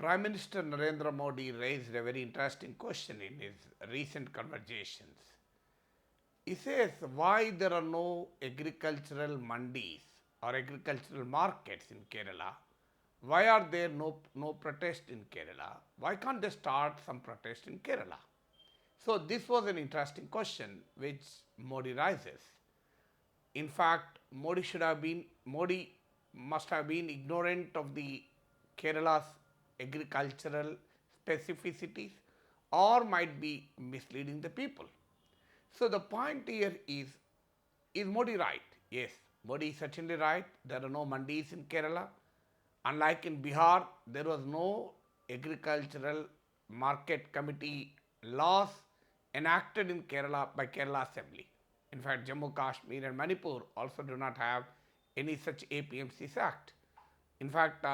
Prime Minister Narendra Modi raised a very interesting question in his recent conversations. He says why there are no agricultural mandis or agricultural markets in Kerala. Why are there no protest in Kerala? Why can't they start some protest in Kerala? So this was an interesting question which Modi raises. In fact, Modi must have been ignorant of the Kerala's agricultural specificities or might be misleading the people. So the point here is Modi right? Yes, Modi is certainly right. There are no mandis in Kerala. Unlike in Bihar, there was no agricultural market committee laws enacted in Kerala by Kerala Assembly. In fact, Jammu Kashmir and Manipur also do not have any such APMCs Act. In fact,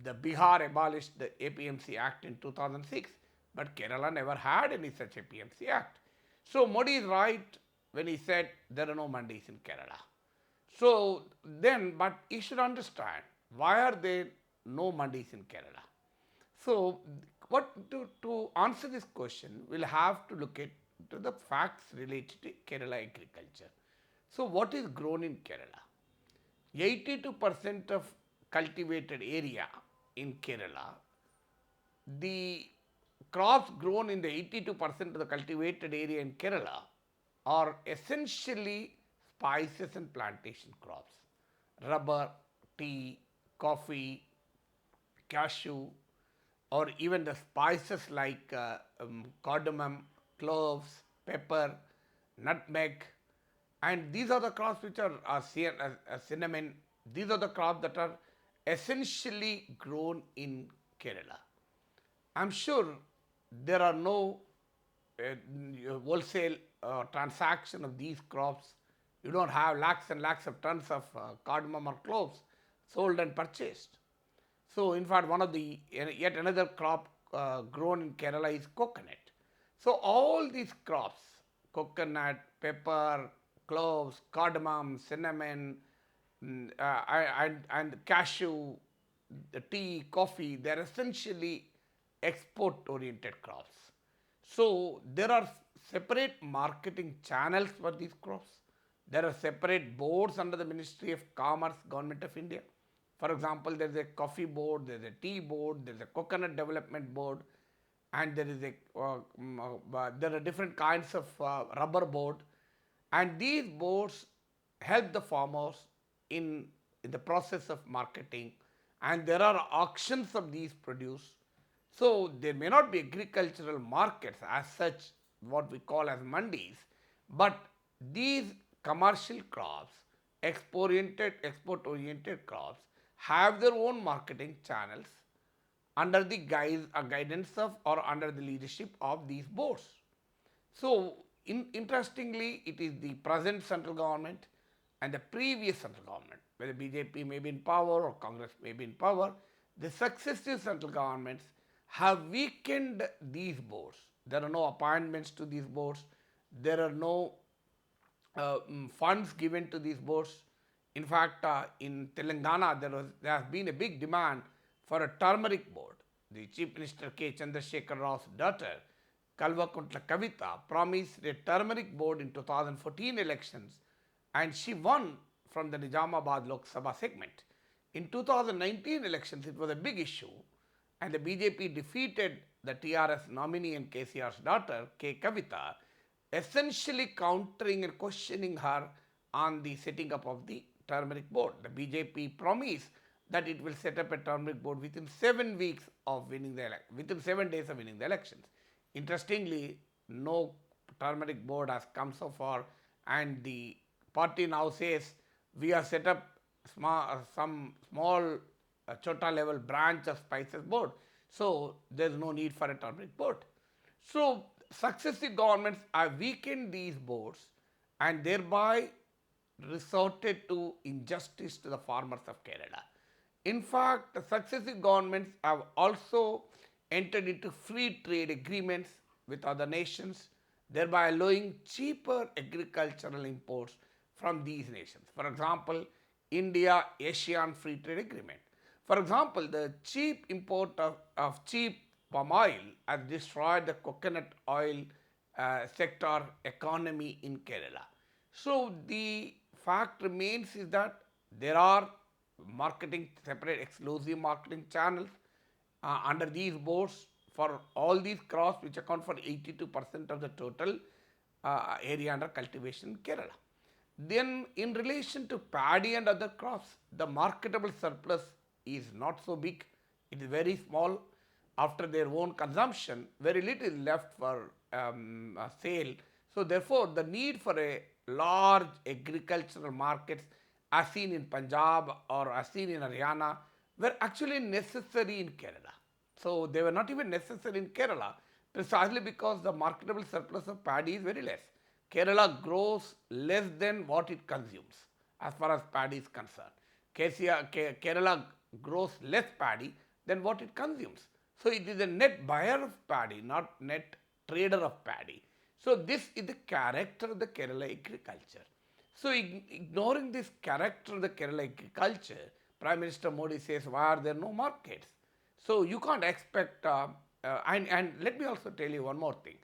the Bihar abolished the APMC Act in 2006, but Kerala never had any such APMC Act. So Modi is right when he said there are no mandis in Kerala. So then, but you should understand why are there no mandis in Kerala? So to answer this question, we'll have to look at the facts related to Kerala agriculture. So what is grown in Kerala? 82% of cultivated area in Kerala, the crops grown in the 82% of the cultivated area in Kerala are essentially spices and plantation crops. Rubber, tea, coffee, cashew, or even the spices like cardamom, cloves, pepper, nutmeg, and these are the crops which are cinnamon. These are the crops that are essentially grown in Kerala. I'm sure there are no wholesale transaction of these crops. You don't have lakhs and lakhs of tons of cardamom or cloves sold and purchased. So, in fact, one of the yet another crop grown in Kerala is coconut. So, all these crops, coconut, pepper, cloves, cardamom, cinnamon, and cashew, the tea, coffee, they are essentially export-oriented crops. So, there are separate marketing channels for these crops. There are separate boards under the Ministry of Commerce, Government of India. For example, there is a coffee board, there is a tea board, there is a coconut development board, and there is there are different kinds of rubber board, and these boards help the farmers in the process of marketing, and there are auctions of these produce. So there may not be agricultural markets as such, what we call as mandis, but these commercial crops, export-oriented crops, have their own marketing channels under the guidance of or under the leadership of these boards. So, interestingly, it is the present central government and the previous central government, whether BJP may be in power or Congress may be in power, the successive central governments have weakened these boards. There are no appointments to these boards. There are no funds given to these boards. In fact, in Telangana, there has been a big demand for a turmeric board. The Chief Minister K. Chandrasekhar Rao's daughter, Kalvakuntla Kavita, promised a turmeric board in 2014 elections, and she won from the Nizamabad Lok Sabha segment. In 2019 elections, it was a big issue, and the BJP defeated the TRS nominee and KCR's daughter, K. Kavita, essentially countering and questioning her on the setting up of the turmeric board. The BJP promised that it will set up a turmeric board within 7 weeks of winning within 7 days of winning the elections. Interestingly, no turmeric board has come so far, and the party now says we have set up some small chota level branch of spices board. So there is no need for a turmeric board. So successive governments have weakened these boards and thereby resorted to injustice to the farmers of Kerala. In fact, the successive governments have also entered into free trade agreements with other nations, thereby allowing cheaper agricultural imports from these nations. For example, India-ASEAN Free Trade Agreement. For example, the cheap import of cheap palm oil has destroyed the coconut oil sector economy in Kerala. So the fact remains is that there are marketing, separate exclusive marketing channels under these boards for all these crops which account for 82% of the total area under cultivation in Kerala. Then in relation to paddy and other crops, the marketable surplus is not so big. It is very small. After their own consumption, very little is left for sale. So therefore, the need for a large agricultural markets as seen in Punjab or as seen in Haryana were actually necessary in Kerala. So they were not even necessary in Kerala precisely because the marketable surplus of paddy is very less. Kerala grows less than what it consumes as far as paddy is concerned. Kerala grows less paddy than what it consumes. So it is a net buyer of paddy, not net trader of paddy. So this is the character of the Kerala agriculture. So ignoring this character of the Kerala agriculture, Prime Minister Modi says, why are there no markets? So you can't expect, and let me also tell you one more thing.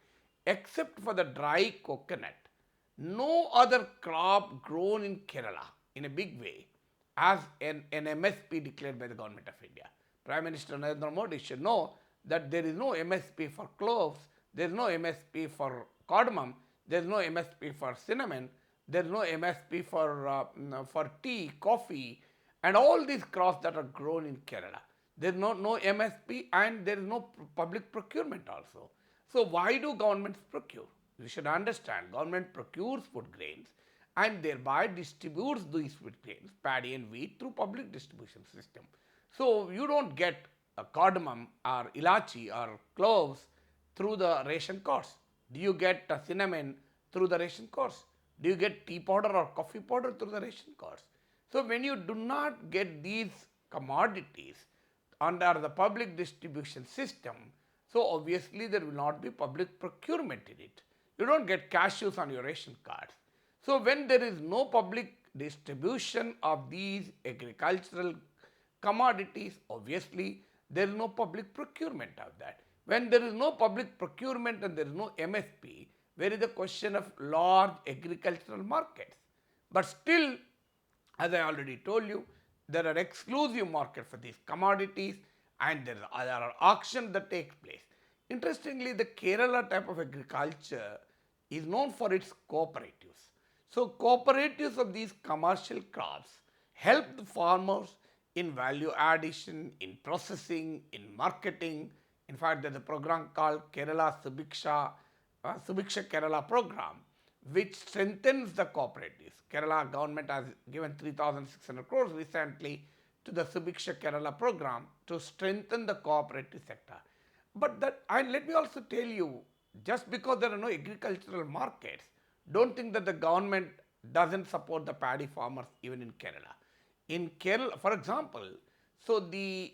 Except for the dry coconut, no other crop grown in Kerala in a big way has an MSP declared by the Government of India. Prime Minister Narendra Modi should know that there is no MSP for cloves, there is no MSP for cardamom, there is no MSP for cinnamon, there is no MSP for tea, coffee, and all these crops that are grown in Kerala. There is no MSP and there is no public procurement also. So why do governments procure? You should understand, government procures food grains and thereby distributes these food grains, paddy and wheat, through public distribution system. So you don't get a cardamom or ilachi or cloves through the ration cards. Do you get a cinnamon through the ration cards? Do you get tea powder or coffee powder through the ration cards? So when you do not get these commodities under the public distribution system, so obviously there will not be public procurement in it. You don't get cashews on your ration cards. So when there is no public distribution of these agricultural commodities, obviously there is no public procurement of that. When there is no public procurement and there is no MSP, where is the question of large agricultural markets? But still, as I already told you, there are exclusive markets for these commodities and there are auctions that take place. Interestingly, the Kerala type of agriculture is known for its cooperatives. So cooperatives of these commercial crops help the farmers in value addition, in processing, in marketing. In fact, there is a program called Kerala Subiksha Kerala program, which strengthens the cooperatives. Kerala government has given 3,600 crores recently to the Subiksha Kerala program to strengthen the cooperative sector. But and let me also tell you, just because there are no agricultural markets, don't think that the government doesn't support the paddy farmers even in Kerala. In Kerala, for example, so the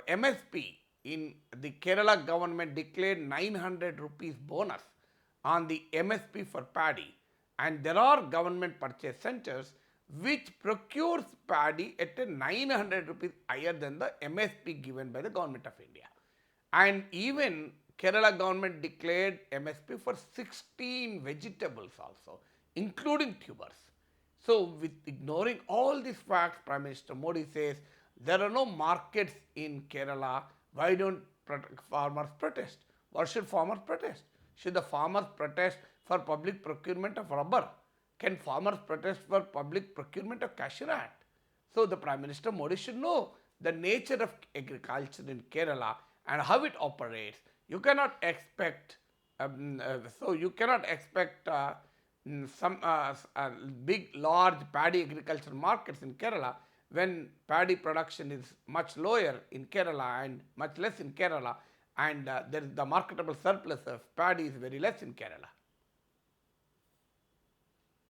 MSP in the Kerala government declared 900 rupees bonus on the MSP for paddy, and there are government purchase centers which procures paddy at a 900 rupees higher than the MSP given by the Government of India. And even Kerala government declared MSP for 16 vegetables also, including tubers. So with ignoring all these facts, Prime Minister Modi says there are no markets in Kerala. Why don't farmers protest? What should farmers protest? Should the farmers protest for public procurement of rubber? Can farmers protest for public procurement of cashew nut? So the Prime Minister Modi should know the nature of agriculture in Kerala and how it operates. You cannot expect some big, large paddy agricultural markets in Kerala when paddy production is much lower in Kerala and much less in Kerala, and the marketable surplus of paddy is very less in Kerala.